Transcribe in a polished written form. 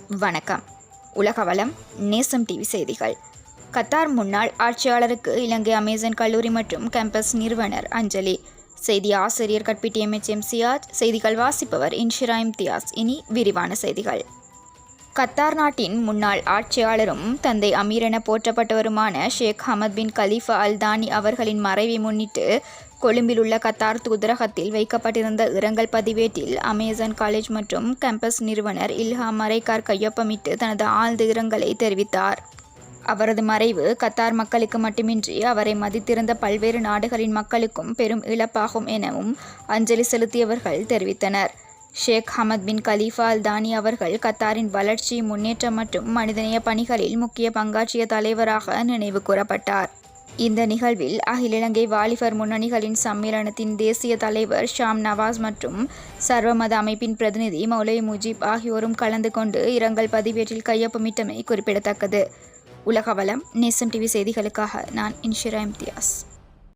வணக்கம். உலகவலம் நேசம் டிவி செய்திகள். கத்தார் முன்னாள் ஆட்சியாளருக்கு இலங்கை அமேசான் கல்லூரி மற்றும் கேம்பஸ் நிறுவனர் அஞ்சலி. செய்தி ஆசிரியர் கற்பிட்டி MHM சியாஜ். செய்திகள் வாசிப்பவர் இன்ஷிரா இம்தியாஸ். இனி விரிவான செய்திகள். கத்தார் நாட்டின் முன்னாள் ஆட்சியாளரும் தந்தை அமீர் என போற்றப்பட்டவருமான ஷேக் ஹமத் பின் கலீஃபா அல் தானி அவர்களின் மறைவை முன்னிட்டு கொழும்பில் உள்ள கத்தார் தூதரகத்தில் வைக்கப்பட்டிருந்த இரங்கல் பதிவேட்டில் அமேசான் காலேஜ் மற்றும் கேம்பஸ் நிறுவனர் இல்ஹாம் மரைக்கார் கையொப்பமிட்டு தனது ஆழ்ந்த இரங்கலை தெரிவித்தார். அவரது மறைவு கத்தார் மக்களுக்கு மட்டுமின்றி அவரை மதித்திருந்த பல்வேறு நாடுகளின் மக்களுக்கும் பெரும் இழப்பாகும் எனவும் அஞ்சலி செலுத்தியவர்கள் தெரிவித்தனர். ஷேக் ஹமத் பின் கலீஃபா அல் தானி அவர்கள் கத்தாரின் வளர்ச்சி, முன்னேற்றம் மற்றும் மனிதநேய பணிகளில் முக்கிய பங்காற்றிய தலைவராக நினைவு கூறப்பட்டார். இந்த நிகழ்வில் அகில இலங்கை வாலிபர் முன்னணிகளின் சம்மேளனத்தின் தேசிய தலைவர் ஷாம் நவாஸ் மற்றும் சர்வமத அமைப்பின் பிரதிநிதி மௌலவி முஜீப் ஆகியோரும் கலந்து கொண்டு இரங்கல் பதிவேட்டில் கையொப்பமிட்டமை குறிப்பிடத்தக்கது. உலகவலம் நேசம் டிவி செய்திகளுக்காக நான் இன்ஷிரா இம்தியாஸ்.